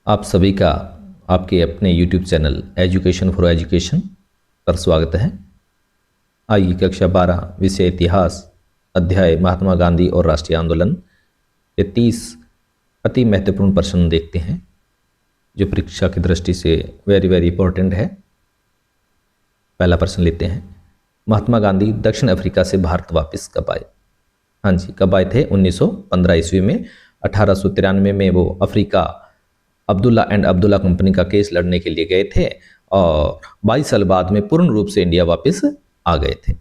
आप सभी का आपके अपने YouTube channel education for education पर स्वागत है। आइए कक्षा 12 विषय इतिहास अध्याय महात्मा गांधी और राष्ट्रीय आंदोलन ये 30 अति महत्वपूर्ण प्रश्न देखते हैं जो परीक्षा की दृष्टि से वेरी इंपॉर्टेंट है। पहला प्रश्न लेते हैं, महात्मा गांधी दक्षिण अफ्रीका से भारत वापस कब आए? हाँ जी, कब आए थे? 1915 ईस्वी में। 1893 में वो Africa Abdullah and Abdullah company का केस लड़ने के लिए गए थे और 22 साल बाद में पूर्ण रूप से इंडिया वापस आ गए थे।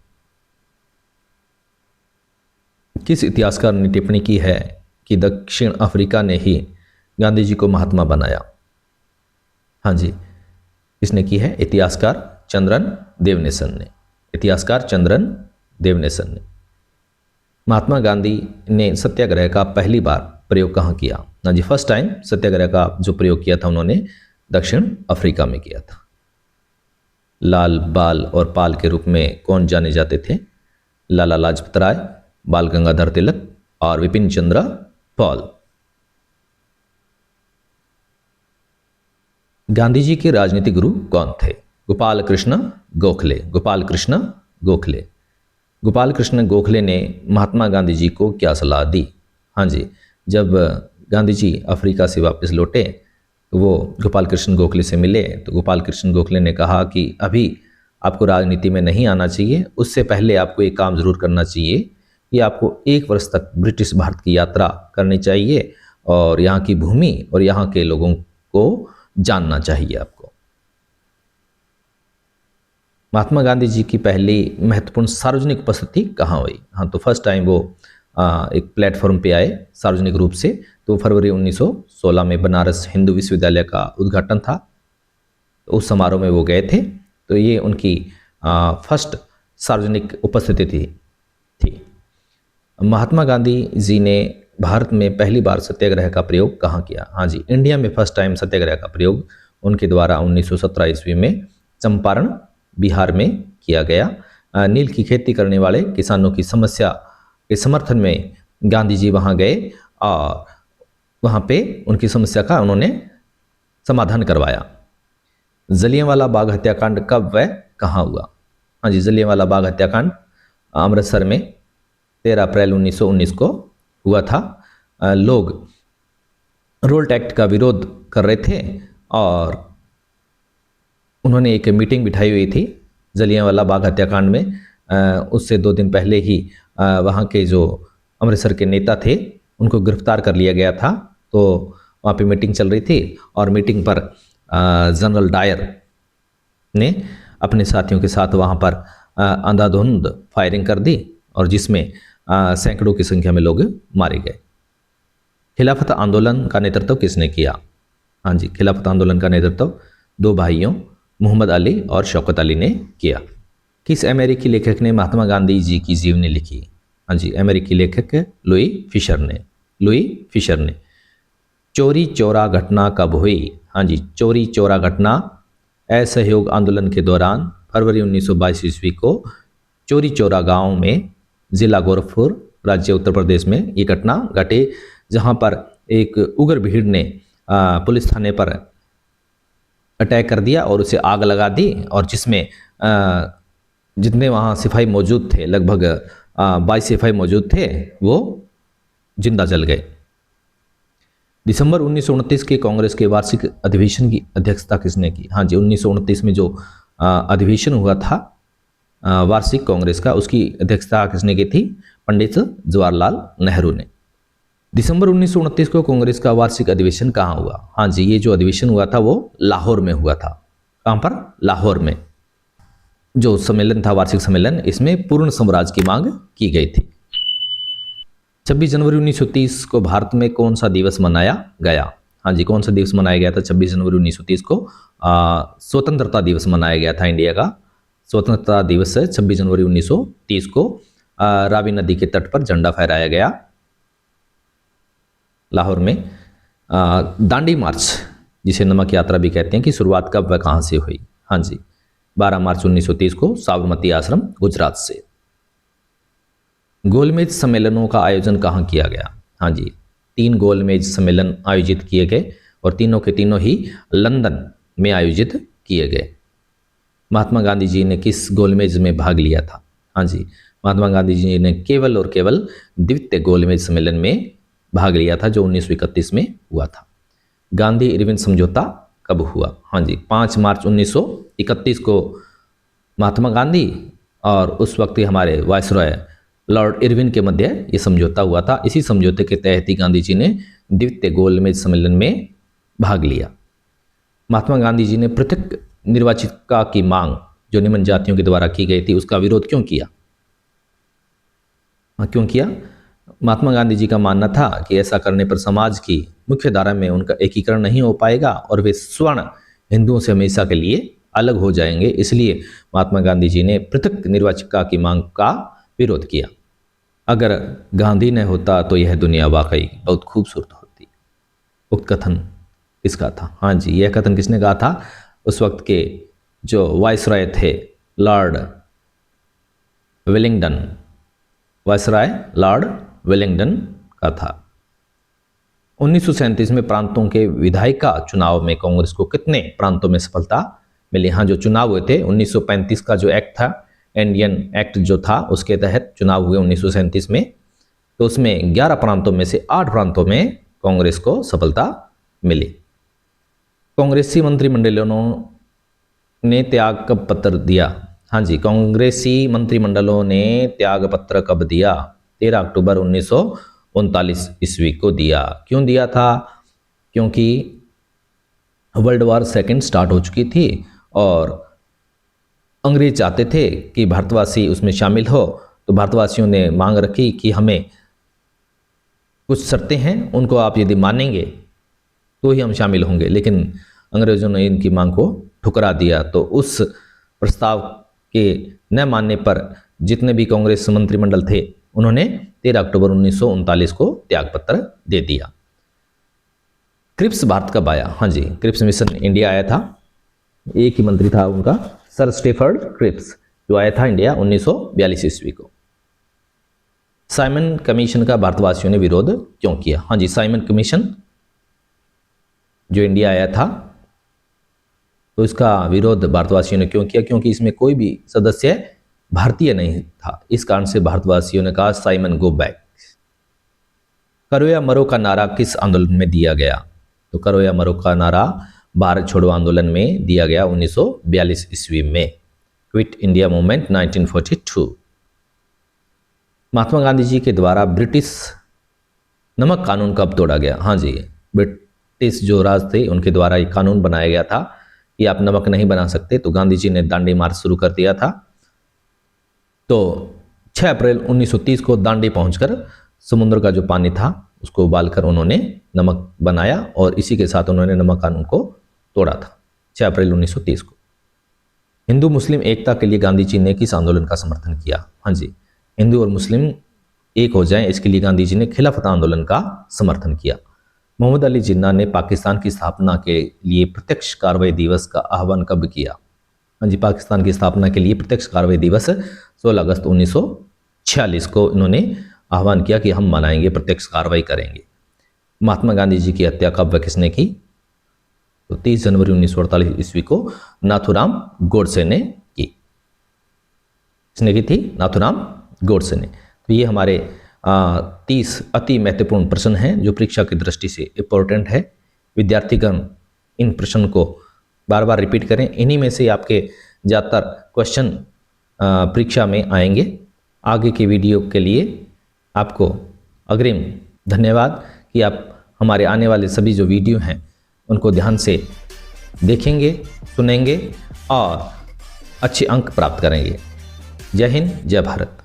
किस इतिहासकार ने टिप्पणी की है कि दक्षिण अफ्रीका ने ही गांधी जी को महात्मा बनाया? हाँ जी, इसने की है इतिहासकार चंद्रन देवनेसन ने। इतिहासकार चंद्रन देवनेसन ने। महात्मा गांधी ने सत्याग्रह का पहली बार प्रयोग कहाँ किया? हाँ जी, फर्स्ट टाइम सत्याग्रह का जो प्रयोग किया था उन्होंने दक्षिण अफ्रीका में किया था। लाल, बाल और पाल के रूप में कौन जाने जाते थे? लाला लाजपत राय, बाल गंगाधर तिलक और विपिन चंद्र पॉल। गांधी जी के राजनीतिक गुरु कौन थे? गोपाल कृष्ण गोखले। गोपाल कृष्ण गोखले। गोपाल कृष्ण गोखले ने महात्मा गांधी जी को क्या सलाह दी? हाँ जी, जब गांधी जी अफ्रीका से वापस लौटे तो वो गोपाल कृष्ण गोखले से मिले तो गोपाल कृष्ण गोखले ने कहा कि अभी आपको राजनीति में नहीं आना चाहिए, उससे पहले आपको एक काम जरूर करना चाहिए कि आपको 1 वर्ष तक ब्रिटिश भारत की यात्रा करनी चाहिए और यहाँ की भूमि और यहाँ के लोगों को जानना चाहिए आपको। महात्मा गांधी जी की पहली महत्वपूर्ण सार्वजनिक उपस्थिति कहाँ हुई? हाँ, तो फर्स्ट टाइम वो एक प्लेटफॉर्म पे आए सार्वजनिक रूप से, तो फरवरी 1916 में बनारस हिंदू विश्वविद्यालय का उद्घाटन था, तो उस समारोह में वो गए थे। तो ये उनकी फर्स्ट सार्वजनिक उपस्थिति थी। महात्मा गांधी जी ने भारत में पहली बार सत्याग्रह का प्रयोग कहाँ किया? हाँ जी, इंडिया में फर्स्ट टाइम सत्याग्रह का प्रयोग उनके द्वारा 1917 ईस्वी में चंपारण बिहार में किया गया। नील की खेती करने वाले किसानों की समस्या के समर्थन में गांधी जी वहाँ गए और वहाँ पे उनकी समस्या का उन्होंने समाधान करवाया। जलियांवाला बाग हत्याकांड कब व कहाँ हुआ? हाँ जी, जलियांवाला बाग हत्याकांड अमृतसर में 13 अप्रैल 1919 को हुआ था। लोग रोल्ट एक्ट का विरोध कर रहे थे और उन्होंने एक मीटिंग बिठाई हुई थी जलियांवाला बाग हत्याकांड में। उससे 2 दिन पहले ही वहाँ के जो अमृतसर के नेता थे उनको गिरफ्तार कर लिया गया था। तो वहाँ पे मीटिंग चल रही थी और मीटिंग पर जनरल डायर ने अपने साथियों के साथ वहाँ पर अंधाधुंध फायरिंग कर दी और जिसमें सैकड़ों की संख्या में लोग मारे गए। खिलाफत आंदोलन का नेतृत्व किसने किया? हाँ जी, खिलाफत आंदोलन का नेतृत्व 2 भाइयों मोहम्मद अली और शौकत अली ने किया। किस अमेरिकी लेखक ने महात्मा गांधी जी की जीवनी लिखी? हाँ जी, अमेरिकी लेखक लुई फिशर ने। चोरी चौरा घटना कब हुई? हाँ जी, चोरी चौरा घटना असहयोग आंदोलन के दौरान फरवरी 1922 ईस्वी को चोरी चौरा गांव में जिला गोरखपुर राज्य उत्तर प्रदेश में ये घटना घटे, जहां पर एक उग्र भीड़ ने पुलिस थाने पर अटैक कर दिया और उसे आग लगा दी और जिसमें जितने वहाँ सिपाही मौजूद थे, लगभग 22 सिपाही मौजूद थे, वो जिंदा जल गए। दिसंबर 1929 के कांग्रेस के वार्षिक अधिवेशन की अध्यक्षता किसने की? हाँ जी, 1929 में जो अधिवेशन हुआ था वार्षिक कांग्रेस का, उसकी अध्यक्षता किसने की थी? पंडित जवाहरलाल नेहरू ने। दिसंबर 1929 को कांग्रेस का वार्षिक अधिवेशन कहाँ हुआ? हाँ जी, ये जो अधिवेशन हुआ था वो लाहौर में हुआ था। कहाँ पर? लाहौर में। जो सम्मेलन था वार्षिक सम्मेलन, इसमें पूर्ण स्वराज की मांग की गई थी। 26 जनवरी 1930 को भारत में कौन सा दिवस मनाया गया? हाँ जी, कौन सा दिवस मनाया गया था? 26 जनवरी 1930 को स्वतंत्रता दिवस मनाया गया था। इंडिया का स्वतंत्रता दिवस 26 जनवरी 1930 को रावी नदी के तट पर झंडा फहराया गया लाहौर में। दांडी मार्च, जिसे नमक यात्रा भी कहते हैं, की शुरुआत कब व कहाँ से हुई? हाँ जी, 12 मार्च 1930 को साबरमती आश्रम गुजरात से। गोलमेज सम्मेलनों का आयोजन कहाँ किया गया? हाँ जी, 3 गोलमेज सम्मेलन आयोजित किए गए और तीनों के तीनों ही लंदन में आयोजित किए गए। महात्मा गांधी जी ने किस गोलमेज में भाग लिया था? हाँ जी, महात्मा गांधी जी ने केवल और केवल द्वितीय गोलमेज सम्मेलन में भाग लिया था, जो 1931 में हुआ था। गांधी इरविन समझौता कब हुआ? हाँ जी, 5 मार्च 1931 को महात्मा गांधी और उस वक्त के हमारे वायसरॉय लॉर्ड इरविन के मध्य ये समझौता हुआ था। इसी समझौते के तहत ही गांधी जी ने द्वितीय गोलमेज सम्मेलन में भाग लिया। महात्मा गांधी जी ने पृथक निर्वाचिका की मांग जो निम्न जातियों के द्वारा की गई थी, उसका विरोध क्यों किया? क्यों किया? महात्मा गांधी जी का मानना था कि ऐसा करने पर समाज की मुख्य धारा में उनका एकीकरण नहीं हो पाएगा और वे स्वर्ण हिंदुओं से हमेशा के लिए अलग हो जाएंगे। इसलिए महात्मा गांधी जी ने पृथक निर्वाचिका की मांग का विरोध किया। अगर गांधी न होता तो यह दुनिया वाकई बहुत खूबसूरत होती। उक्त कथन किसका था? हाँ जी, यह कथन किसने कहा था? उस वक्त के जो वायसराय थे Lord Wellington, viceroy Lord Wellington का था। 1937 में प्रांतों के विधायिका चुनाव में कांग्रेस को कितने प्रांतों में सफलता मिली? हाँ, जो चुनाव हुए थे 1935 का जो एक्ट था, इंडियन एक्ट जो था, उसके तहत चुनाव हुए 1937 में, तो उसमें 11 प्रांतों में से 8 प्रांतों में कांग्रेस को सफलता मिली। कांग्रेसी मंत्रिमंडलों ने त्याग कब पत्र दिया? हाँ जी, कांग्रेसी मंत्रिमंडलों ने त्याग पत्र कब दिया? 13 अक्टूबर 1939 ईस्वी को दिया। क्यों दिया था? क्योंकि वर्ल्ड वॉर सेकेंड स्टार्ट हो चुकी थी और अंग्रेज चाहते थे कि भारतवासी उसमें शामिल हो, तो भारतवासियों ने मांग रखी कि हमें कुछ शर्तें हैं, उनको आप यदि मानेंगे तो ही हम शामिल होंगे, लेकिन अंग्रेजों ने इनकी मांग को ठुकरा दिया। तो उस प्रस्ताव के न मानने पर जितने भी कांग्रेस मंत्रिमंडल थे, उन्होंने 13 अक्टूबर 1939 को त्यागपत्र दे दिया। क्रिप्स भारत कब आया? हाँ जी, क्रिप्स मिशन इंडिया आया था। एक ही मंत्री था उनका, सर स्टेफर्ड क्रिप्स, जो आया था इंडिया 1942 ईस्वी को। साइमन कमीशन का भारतवासियों ने विरोध क्यों किया? हाँ जी, साइमन कमीशन जो इंडिया आया था, तो इसका विरोध भारतवासियों ने क्यों किया? क्योंकि इसमें कोई भी सदस्य भारतीय नहीं था। इस कारण से भारतवासियों ने कहा साइमन गो बैक। करो या मरो का नारा किस आंदोलन में दिया गया? तो करो या मरो का नारा भारत छोड़ो आंदोलन में दिया गया 1942 ईस्वी में। Quit India movement 1942। Mahatma Gandhi ji के द्वारा ब्रिटिश नमक कानून कब तोड़ा गया? हाँ जी, ब्रिटिश जो राज थे उनके द्वारा एक कानून बनाया गया था कि आप नमक नहीं बना सकते, तो गांधी जी ने दांडी मार्च शुरू कर दिया था। तो 6 अप्रैल 1930 को दांडी पहुंचकर समुद्र का जो पानी था उसको उबालकर उन्होंने नमक बनाया और इसी के साथ उन्होंने नमक कानून को तोड़ा था 6 अप्रैल 1930 को। हिंदू मुस्लिम एकता के लिए गांधी जी ने किस आंदोलन का समर्थन किया? हाँ जी, हिंदू और मुस्लिम एक हो जाएं, इसके लिए गांधी जी ने खिलाफत आंदोलन का समर्थन किया। मोहम्मद अली जिन्ना ने पाकिस्तान की स्थापना के लिए प्रत्यक्ष कार्रवाई दिवस का आह्वान कब किया? हाँ जी, पाकिस्तान की स्थापना के लिए प्रत्यक्ष कार्रवाई दिवस 16 अगस्त 1946 को इन्होंने आह्वान किया कि हम मनाएंगे, प्रत्यक्ष कार्रवाई करेंगे। महात्मा गांधी जी की हत्या कब व किसने की? तो 30 जनवरी 1948 ईस्वी को नाथूराम गोडसे ने की। किसने की थी? नाथूराम गोडसे ने। तो ये हमारे 30 अति महत्वपूर्ण प्रश्न हैं जो परीक्षा की दृष्टि से इंपॉर्टेंट है। विद्यार्थीगण इन प्रश्न को बार बार रिपीट करें, इन्हीं में से आपके ज़्यादातर क्वेश्चन परीक्षा में आएंगे। आगे के वीडियो के लिए आपको अग्रिम धन्यवाद कि आप हमारे आने वाले सभी जो वीडियो हैं उनको ध्यान से देखेंगे, सुनेंगे और अच्छे अंक प्राप्त करेंगे। जय हिंद, जय भारत।